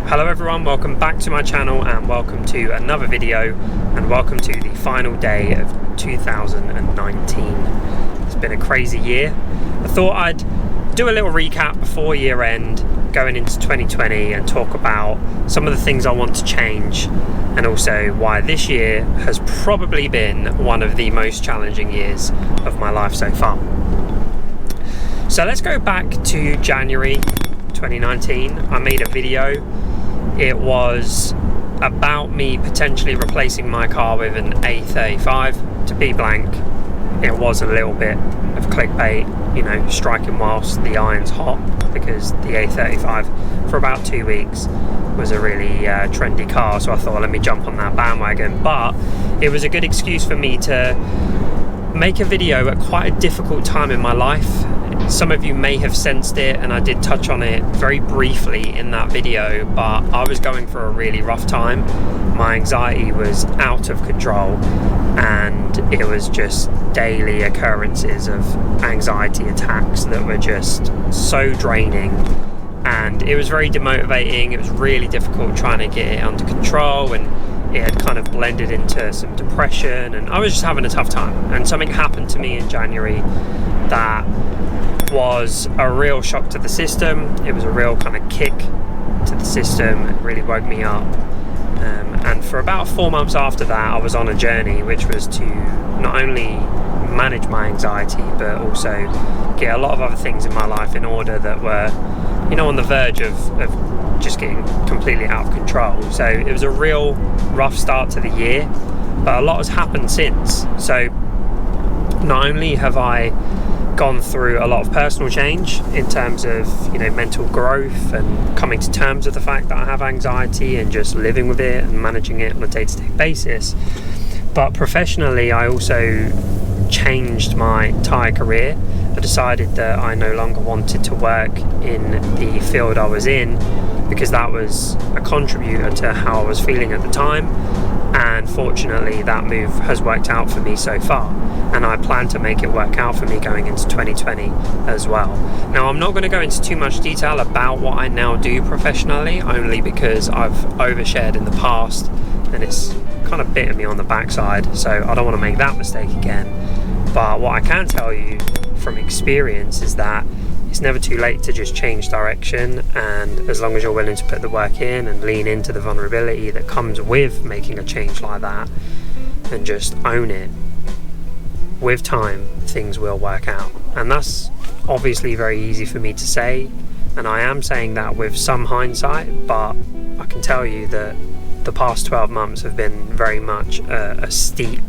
Hello everyone, welcome back to my channel and welcome to another video and welcome to the final day of 2019. It's been a crazy year. I thought I'd do a little recap before year end, going into 2020, and talk about some of the things I want to change and also why this year has probably been one of the most challenging years of my life so far. So let's go back to January 2019. I made a video. It was about me potentially replacing my car with an A35. To be blank, it was a little bit of clickbait, you know, striking whilst the iron's hot, because the A35 for about 2 weeks was a really trendy car, so I thought, let me jump on that bandwagon. But it was a good excuse for me to make a video at quite a difficult time in my life. Some of you may have sensed it, and I did touch on it very briefly in that video, but I was going through a really rough time. My anxiety was out of control, and it was just daily occurrences of anxiety attacks that were just so draining, and it was very demotivating. It was really difficult trying to get it under control, and it had kind of blended into some depression, and I was just having a tough time. And something happened to me in January that was a real shock to the system. It was a real kind of kick to the system. It really woke me up. And for about 4 months after that, I was on a journey which was to not only manage my anxiety, but also get a lot of other things in my life in order that were, you know, on the verge of just getting completely out of control. So it was a real rough start to the year, but a lot has happened since. So not only have I gone through a lot of personal change in terms of, you know, mental growth and coming to terms with the fact that I have anxiety and just living with it and managing it on a day-to-day basis, but professionally I also changed my entire career. I decided that I no longer wanted to work in the field I was in because that was a contributor to how I was feeling at the time, and fortunately that move has worked out for me so far, and I plan to make it work out for me going into 2020 as well. Now, I'm not going to go into too much detail about what I now do professionally, only because I've overshared in the past and it's kind of bitten me on the backside, so I don't want to make that mistake again. But what I can tell you from experience is that it's never too late to just change direction, and as long as you're willing to put the work in and lean into the vulnerability that comes with making a change like that and just own it, with time things will work out. And that's obviously very easy for me to say, and I am saying that with some hindsight, but I can tell you that the past 12 months have been very much a steep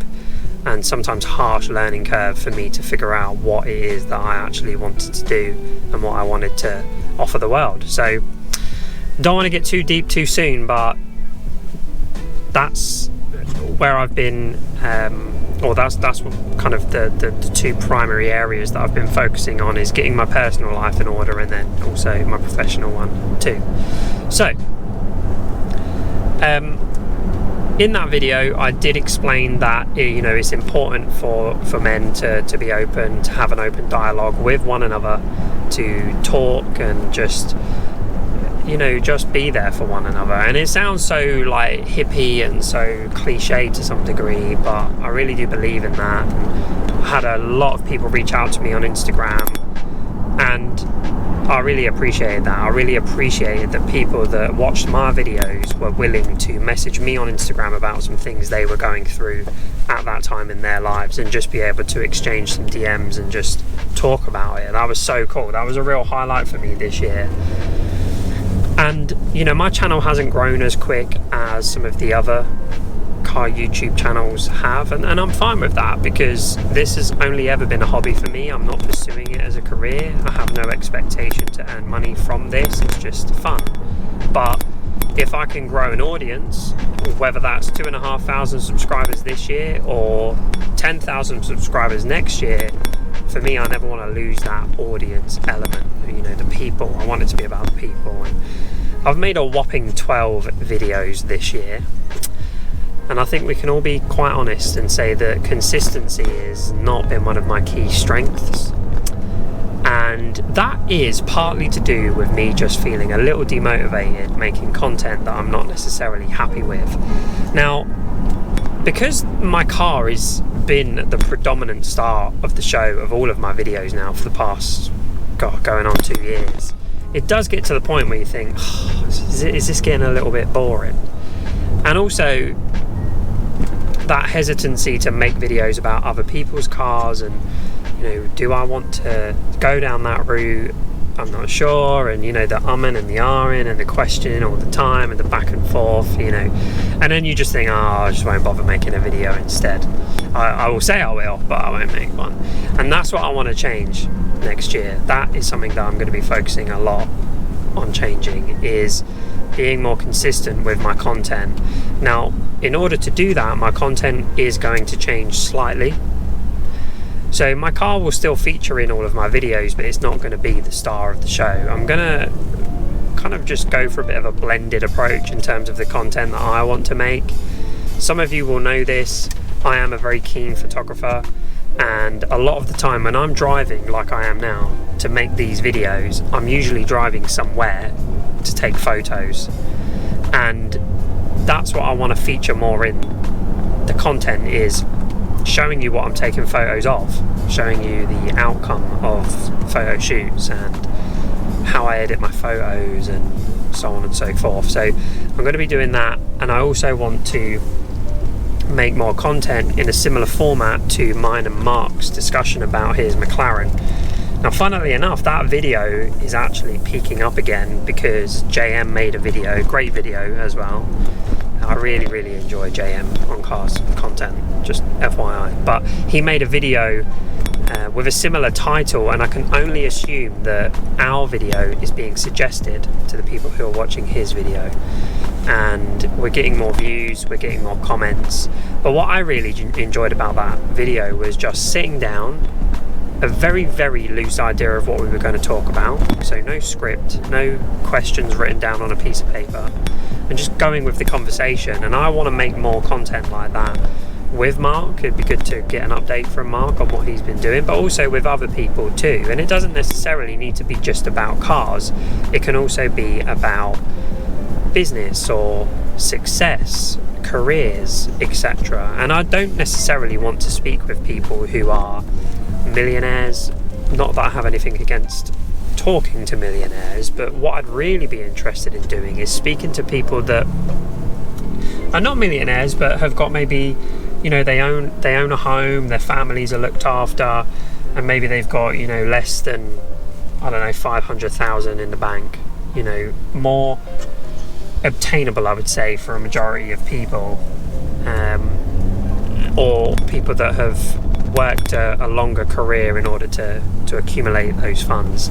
and sometimes harsh learning curve for me to figure out what it is that I actually wanted to do and what I wanted to offer the world. So don't want to get too deep too soon, but that's where I've been, or that's what kind of the two primary areas that I've been focusing on, is getting my personal life in order and then also my professional one too. So in that video, I did explain that, you know, it's important for men to be open, to have an open dialogue with one another, to talk and just, you know, just be there for one another. And it sounds so like hippie and so cliche to some degree, but I really do believe in that. And I had a lot of people reach out to me on Instagram, and I really appreciated that. I really appreciated that people that watched my videos were willing to message me on Instagram about some things they were going through at that time in their lives, and just be able to exchange some DMs and just talk about it. That was so cool. That was a real highlight for me this year. And, you know, my channel hasn't grown as quick as some of the other car YouTube channels have, and I'm fine with that, because this has only ever been a hobby for me. I'm not pursuing it as a career. I have no expectation to earn money from this. It's just fun. But if I can grow an audience, whether that's 2,500 subscribers this year or 10,000 subscribers next year, for me, I never want to lose that audience element. You know, the people. I want it to be about the people. And I've made a whopping 12 videos this year. And I think we can all be quite honest and say that consistency has not been one of my key strengths. And And that is partly to do with me just feeling a little demotivated making content that I'm not necessarily happy with. Now, because my car has been the predominant star of the show of all of my videos now for the past, going on 2 years, it does get to the point where you think, is this getting a little bit boring? And also that hesitancy to make videos about other people's cars, and do I want to go down that route? I'm not sure. And the umming and the ahhing and the questioning all the time and the back and forth, and then you just think, I just won't bother making a video instead. I will say I will, but I won't make one. And that's what I want to change next year. That is something that I'm going to be focusing a lot on changing, is being more consistent with my content. Now, in order to do that, my content is going to change slightly. So my car will still feature in all of my videos, but it's not going to be the star of the show. I'm going to kind of just go for a bit of a blended approach in terms of the content that I want to make. Some of you will know this. I am a very keen photographer, and a lot of the time when I'm driving, like I am now, to make these videos, I'm usually driving somewhere to take photos, and that's what I want to feature more in the content, is showing you what I'm taking photos of, showing you the outcome of photo shoots and how I edit my photos and so on and so forth. So I'm going to be doing that, and I also want to make more content in a similar format to mine and Mark's discussion about his McLaren. Now, funnily enough, that video is actually peaking up again because JM made a video, great video as well. I really enjoy JM on cars content, just FYI. But he made a video with a similar title, and I can only assume that our video is being suggested to the people who are watching his video. And we're getting more views, we're getting more comments. But what I really enjoyed about that video was just sitting down, a very loose idea of what we were going to talk about. So no script, no questions written down on a piece of paper, and just going with the conversation. And I want to make more content like that with Mark. It'd be good to get an update from Mark on what he's been doing, but also with other people too. And it doesn't necessarily need to be just about cars. It can also be about business or success, careers, etc. And I don't necessarily want to speak with people who are millionaires. Not that I have anything against talking to millionaires, but what I'd really be interested in doing is speaking to people that are not millionaires but have got maybe, they own a home, their families are looked after, and maybe they've got, less than, 500,000 in the bank, more obtainable, I would say, for a majority of people, or people that have worked a longer career in order to accumulate those funds.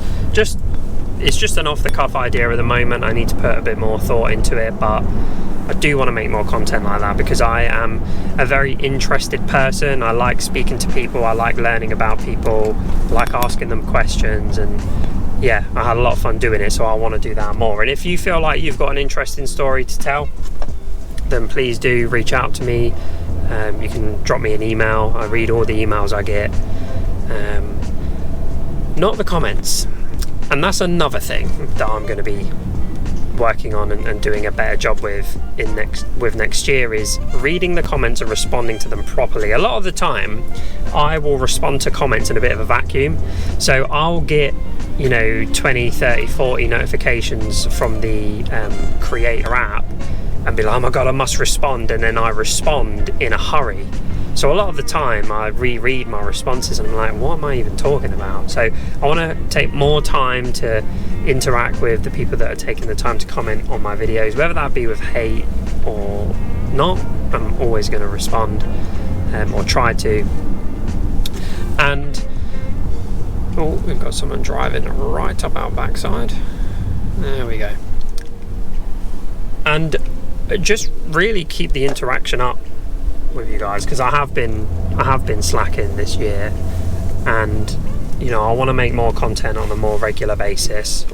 It's just an off-the-cuff idea at the moment. I need to put a bit more thought into it, but I do want to make more content like that because I am a very interested person. I like speaking to people, I like learning about people, I like asking them questions, and yeah, I had a lot of fun doing it, so I want to do that more. And if you feel like you've got an interesting story to tell, then please do reach out to me. You can drop me an email. I read all the emails I get, not the comments. And that's another thing that I'm going to be working on and doing a better job with next year, is reading the comments and responding to them properly. A lot of the time I will respond to comments in a bit of a vacuum, so I'll get 20, 30, 40 notifications from the Creator app and be like, oh my god, I must respond, and then I respond in a hurry. So a lot of the time I reread my responses and I'm like, what am I even talking about? So I want to take more time to interact with the people that are taking the time to comment on my videos, whether that be with hate or not. I'm always going to respond, or try to. And oh, we've got someone driving right up our backside. There we go. And just really keep the interaction up with you guys, because I have been slacking this year, and I want to make more content on a more regular basis.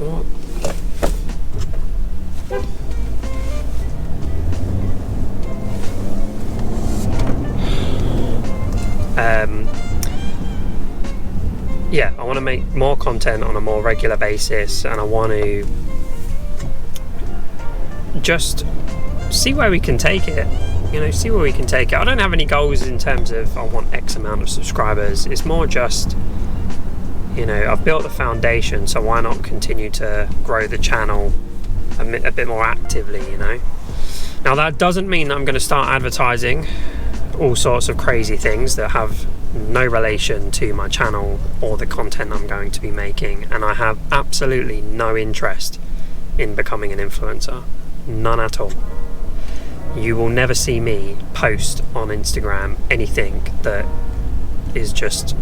I want to make more content on a more regular basis, and I want to just see where we can take it. See where we can take it. I don't have any goals in terms of I want X amount of subscribers. It's more just, I've built the foundation, so why not continue to grow the channel a bit more actively, Now that doesn't mean that I'm going to start advertising all sorts of crazy things that have no relation to my channel or the content I'm going to be making, and I have absolutely no interest in becoming an influencer. None at all. You will never see me post on Instagram anything that is just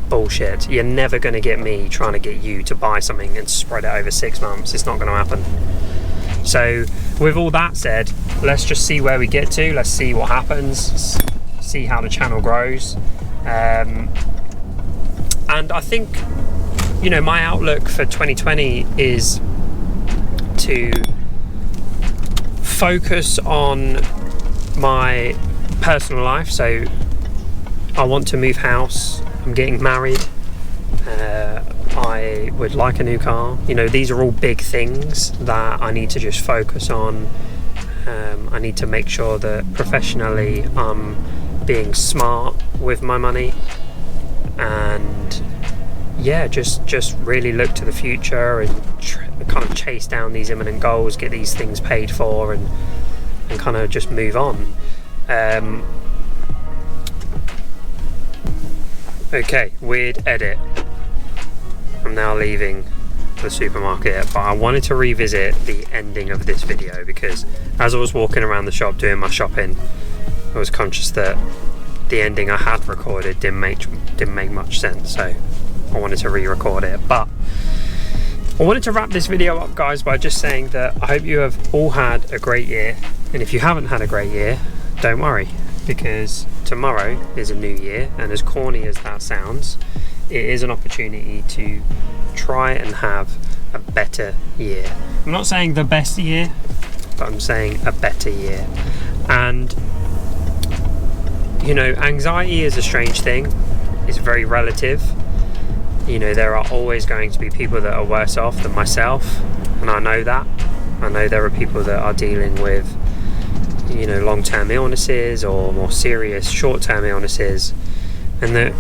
bullshit. You're never going to get me trying to get you to buy something and spread it over 6 months. It's not going to happen. So with all that said, let's just see where we get to. Let's see what happens, see how the channel grows. And I think, my outlook for 2020 is to focus on my personal life. So I want to move house, I'm getting married, I would like a new car. These are all big things that I need to just focus on. I need to make sure that professionally I'm being smart with my money, and just really look to the future and kind of chase down these imminent goals, get these things paid for, and kind of just move on. Okay, weird edit. I'm now leaving the supermarket, but I wanted to revisit the ending of this video because as I was walking around the shop doing my shopping, I was conscious that the ending I had recorded didn't make much sense, so I wanted to re-record it. But I wanted to wrap this video up, guys, by just saying that I hope you have all had a great year, and if you haven't had a great year, don't worry, because tomorrow is a new year, and as corny as that sounds, it is an opportunity to try and have a better year. I'm not saying the best year, but I'm saying a better year. And anxiety is a strange thing. It's very relative. There are always going to be people that are worse off than myself, and I know that. I know there are people that are dealing with long-term illnesses or more serious short-term illnesses, and that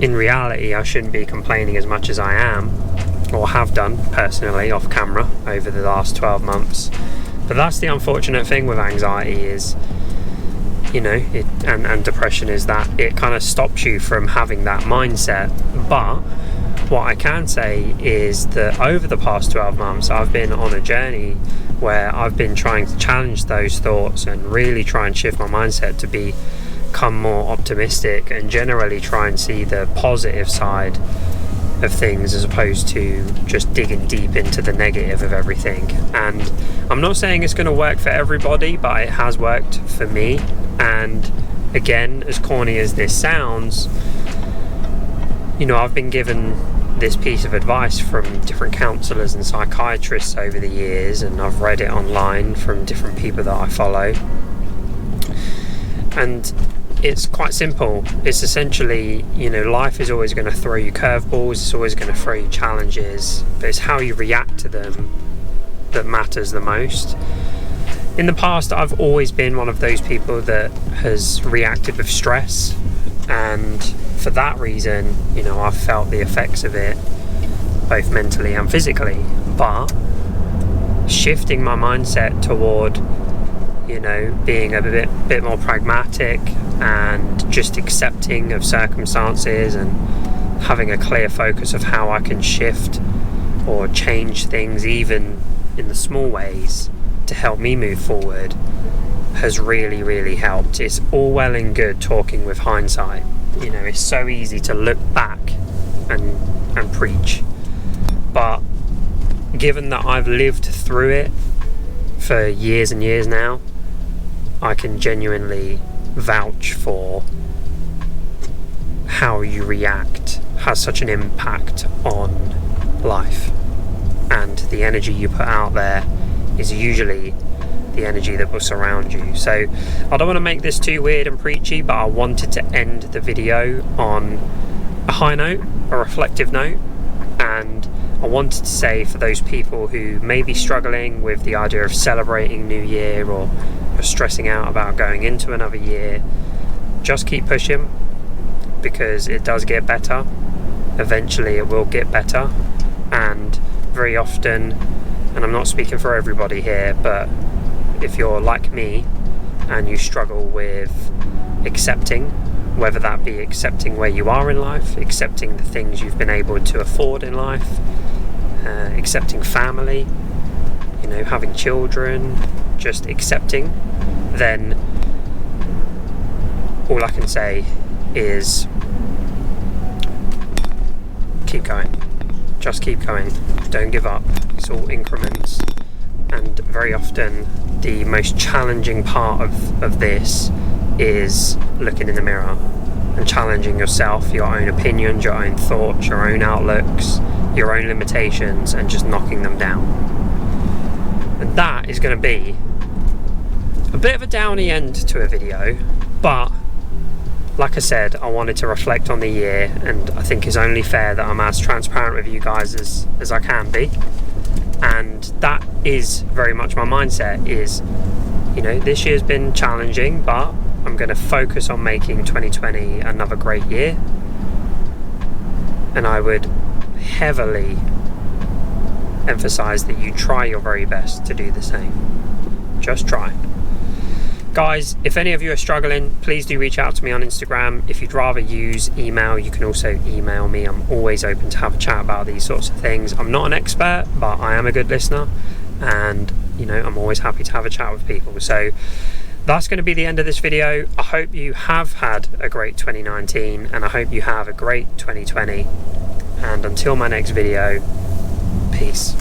in reality I shouldn't be complaining as much as I am, or have done personally off camera over the last 12 months. But that's the unfortunate thing with anxiety is, and depression, is that it kind of stops you from having that mindset. But what I can say is that over the past 12 months I've been on a journey where I've been trying to challenge those thoughts and really try and shift my mindset to become more optimistic and generally try and see the positive side of things as opposed to just digging deep into the negative of everything. And I'm not saying it's going to work for everybody, but it has worked for me. And again, as corny as this sounds, I've been given this piece of advice from different counsellors and psychiatrists over the years, and I've read it online from different people that I follow, and it's quite simple. It's essentially, life is always going to throw you curveballs, it's always going to throw you challenges, but it's how you react to them that matters the most. In the past, I've always been one of those people that has reacted with stress, and for that reason, I've felt the effects of it both mentally and physically. But shifting my mindset toward being a bit more pragmatic and just accepting of circumstances and having a clear focus of how I can shift or change things even in the small ways to help me move forward has really, really helped. It's all well and good talking with hindsight. It's so easy to look back and preach, but given that I've lived through it for years and years now, I can genuinely vouch for how you react has such an impact on life, and the energy you put out there is usually the energy that will surround you. So I don't want to make this too weird and preachy, but I wanted to end the video on a high note a reflective note, and I wanted to say, for those people who may be struggling with the idea of celebrating New Year, or you're stressing out about going into another year, just keep pushing, because it does get better. Eventually it will get better. And very often, and I'm not speaking for everybody here, but if you're like me and you struggle with accepting, whether that be accepting where you are in life, accepting the things you've been able to afford in life, accepting family, you know, having children, just accepting, then all I can say is keep going. Just keep going. Don't give up. It's all increments. And very often the most challenging part of this is looking in the mirror and challenging yourself, your own opinions, your own thoughts, your own outlooks, your own limitations, and just knocking them down. And that is going to be a bit of a downy end to a video, but like I said, I wanted to reflect on the year, and I think it's only fair that I'm as transparent with you guys as I can be. And that is very much my mindset, is, you know, this year's been challenging, but I'm going to focus on making 2020 another great year. And I would heavily emphasize that you try your very best to do the same. Just try. Guys, if any of you are struggling, please do reach out to me on Instagram. If you'd rather use email, you can also email me. I'm always open to have a chat about these sorts of things. I'm not an expert, but I am a good listener, and you know, I'm always happy to have a chat with people. So that's going to be the end of this video. I hope you have had a great 2019, and I hope you have a great 2020. And until my next video, peace.